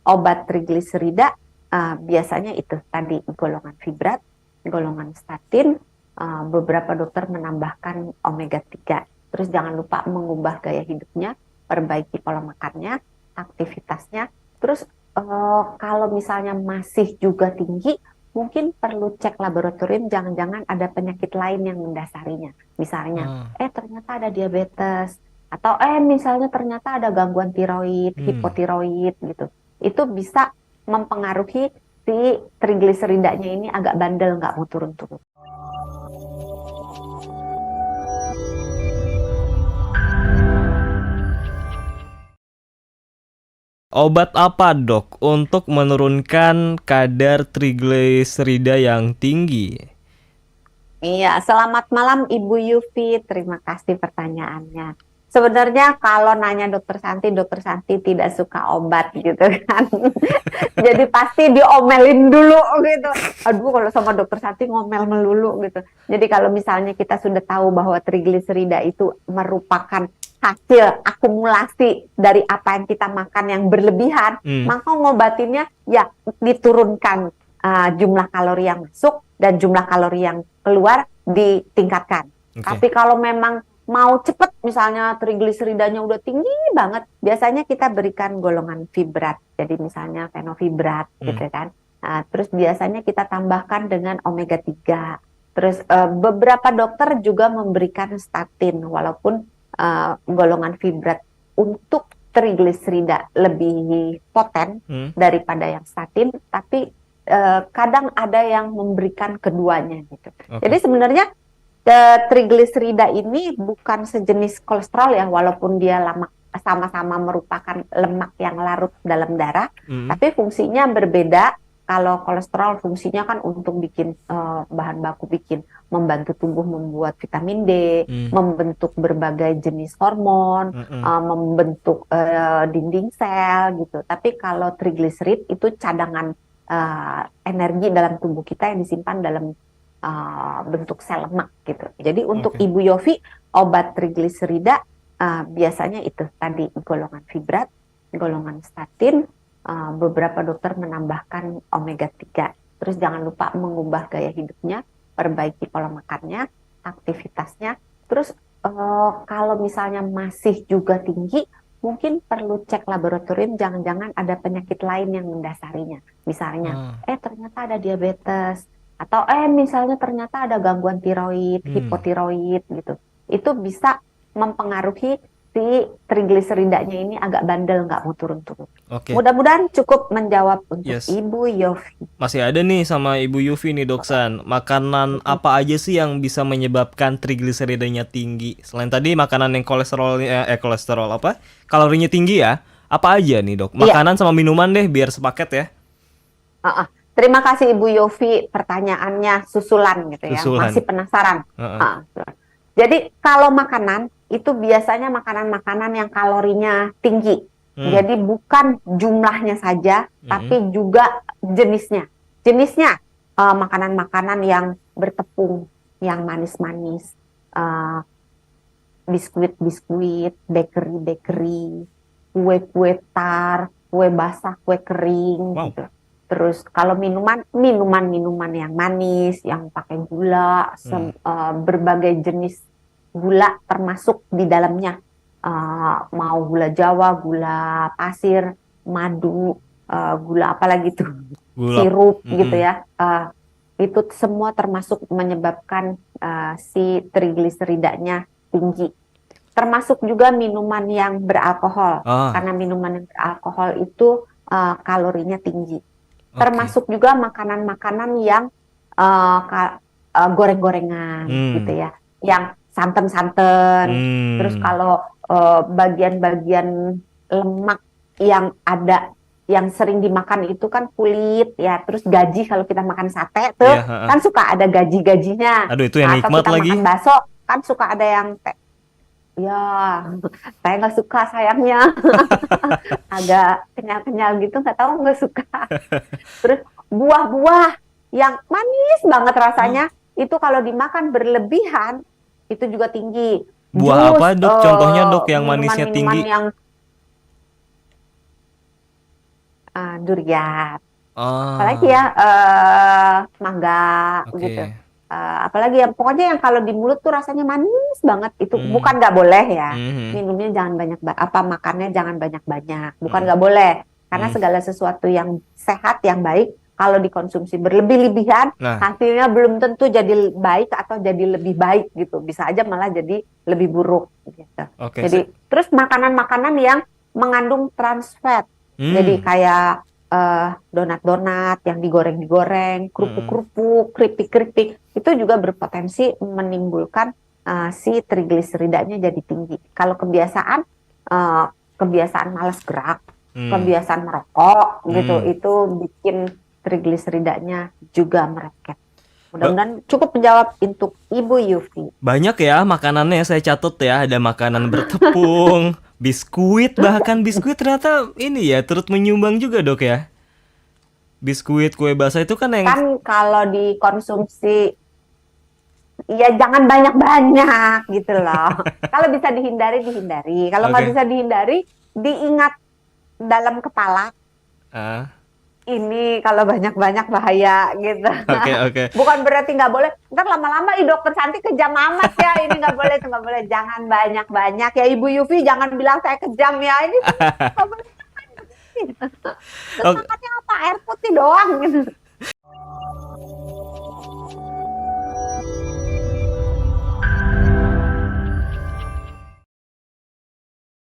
obat trigliserida biasanya itu tadi golongan fibrat, golongan statin, beberapa dokter menambahkan omega 3. Terus jangan lupa mengubah gaya hidupnya, perbaiki pola makannya, aktivitasnya. Terus kalau misalnya masih juga tinggi, mungkin perlu cek laboratorium, jangan-jangan ada penyakit lain yang mendasarinya. Misalnya, Ah, ternyata ada diabetes, atau misalnya ternyata ada gangguan tiroid, hmm. hipotiroid gitu. Itu bisa mempengaruhi si trigliseridanya ini agak bandel, nggak mau turun-turun. Obat apa dok untuk menurunkan kadar trigliserida yang tinggi? Iya, selamat malam Ibu Yufi. Terima kasih pertanyaannya. Sebenarnya kalau nanya Dokter Santi tidak suka obat gitu kan. Jadi pasti diomelin dulu gitu. Aduh, kalau sama Dokter Santi ngomel melulu gitu. Jadi kalau misalnya kita sudah tahu bahwa trigliserida itu merupakan hasil akumulasi dari apa yang kita makan yang berlebihan, Hmm, maka ngobatinnya ya diturunkan jumlah kalori yang masuk dan jumlah kalori yang keluar ditingkatkan. oke. Tapi kalau memang mau cepet, misalnya trigliseridanya udah tinggi banget, biasanya kita berikan golongan fibrat. Jadi misalnya fenofibrat Hmm, gitu kan. Nah, terus biasanya kita tambahkan dengan omega 3. Terus beberapa dokter juga memberikan statin, walaupun golongan fibrat untuk trigliserida lebih poten hmm, daripada yang statin, tapi kadang ada yang memberikan keduanya gitu. Jadi oke. sebenarnya trigliserida ini bukan sejenis kolesterol ya, walaupun dia sama-sama merupakan lemak yang larut dalam darah, Hmm, tapi fungsinya berbeda. Kalau kolesterol fungsinya kan untuk bikin bahan baku bikin membantu tubuh membuat vitamin D, hmm, membentuk berbagai jenis hormon, hmm, membentuk dinding sel gitu. Tapi kalau trigliserid itu cadangan energi dalam tubuh kita yang disimpan dalam bentuk sel lemak gitu. Jadi untuk oke. Ibu Yofi, obat trigliserida biasanya itu tadi golongan fibrat, golongan statin, beberapa dokter menambahkan omega 3. Terus jangan lupa mengubah gaya hidupnya, perbaiki pola makannya, aktivitasnya. Terus kalau misalnya masih juga tinggi, mungkin perlu cek laboratorium, jangan-jangan ada penyakit lain yang mendasarinya. Misalnya, Ah, ternyata ada diabetes, atau misalnya ternyata ada gangguan tiroid, hmm, hipotiroid gitu. Itu bisa mempengaruhi si trigliseridanya ini agak bandel, nggak mau turun-turun. oke. Mudah-mudahan cukup menjawab untuk Yes. Ibu Yofi. Masih ada nih sama Ibu Yufi nih Doksan. Makanan apa aja sih yang bisa menyebabkan trigliseridanya tinggi? Selain tadi makanan yang kolesterol apa? Kalorinya tinggi ya? Apa aja nih dok? Iya, Makanan sama minuman deh biar sepaket ya. terima kasih Ibu Yofi, pertanyaannya susulan gitu ya, masih Susulan. penasaran. Heeh. Jadi kalau makanan itu biasanya makanan-makanan yang kalorinya tinggi. Hmm. Jadi bukan jumlahnya saja, Mm-mm. tapi juga jenisnya. Jenisnya makanan-makanan yang bertepung, yang manis-manis, eh, biskuit-biskuit, bakery-bakery, kue-kue tar, kue basah, kue kering Wow. gitu. Terus kalau minuman, minuman-minuman yang manis, yang pakai gula, Hmm. berbagai jenis gula termasuk di dalamnya. Mau gula Jawa, gula pasir, madu, gula apa lagi tuh, Gulap. sirup gitu Mm-mm. ya. Itu semua termasuk menyebabkan si trigliseridanya tinggi. Termasuk juga minuman yang beralkohol, Ah, karena minuman yang beralkohol itu kalorinya tinggi. oke. Termasuk juga makanan-makanan yang goreng-gorengan gitu Hmm. ya, yang santan-santan. Terus Hmm. kalau bagian-bagian lemak yang ada yang sering dimakan itu kan kulit ya, terus gaji kalau kita makan sate tuh Iya, heeh. kan suka ada gaji-gajinya. Aduh itu yang Nah, atau nikmat kita lagi. makan bakso kan suka ada yang ya saya nggak suka sayangnya agak kenyal-kenyal gitu, nggak tahu nggak suka. Terus buah-buah yang manis banget rasanya itu kalau dimakan berlebihan itu juga tinggi. Buah apa Jus, dok? Contohnya dok yang manisnya minuman-minuman tinggi. yang durian. Apalagi Ah, ya mangga gitu. oke. Apalagi yang pokoknya yang kalau di mulut tuh rasanya manis banget itu Hmm. bukan nggak boleh ya. Mhm. Minumnya jangan banyak apa makannya jangan banyak-banyak. Bukan Mhm. nggak boleh karena Mhm. segala sesuatu yang sehat yang baik kalau dikonsumsi berlebih-lebihan Nah, hasilnya belum tentu jadi baik atau jadi lebih baik gitu. Bisa aja malah jadi lebih buruk gitu. oke. Jadi terus makanan-makanan yang mengandung trans fat. Jadi Hmm. kayak donat-donat yang digoreng-digoreng, Mhm. kerupuk-kerupuk, keripik-keripik, itu juga berpotensi menimbulkan si trigliseridanya jadi tinggi. Kalau eh, kebiasaan malas gerak, Hmm. kebiasaan merokok gitu, Hmm. itu bikin trigliseridanya juga meroket. Ba- Mudah-mudahan cukup menjawab untuk Ibu Yufi. Banyak ya makanannya saya catat ya. Ada makanan bertepung, biskuit, bahkan biskuit ternyata ini ya turut menyumbang juga dok ya. Biskuit, kue basah itu kan yang Kan kalau dikonsumsi ya jangan banyak-banyak gitu loh. Kalau bisa dihindari, dihindari. Kalau nggak oke. bisa dihindari, diingat dalam kepala, Ah, ini kalau banyak-banyak bahaya gitu. oke oke. Bukan berarti nggak boleh. Ntar lama-lama dokter Santi kejam amat ya. Ini nggak boleh, itu nggak boleh. Jangan banyak-banyak ya Ibu Yufi. Jangan bilang saya kejam ya. Ini nggak boleh makan begini. Terus Oke. makannya apa? Air putih doang gitu.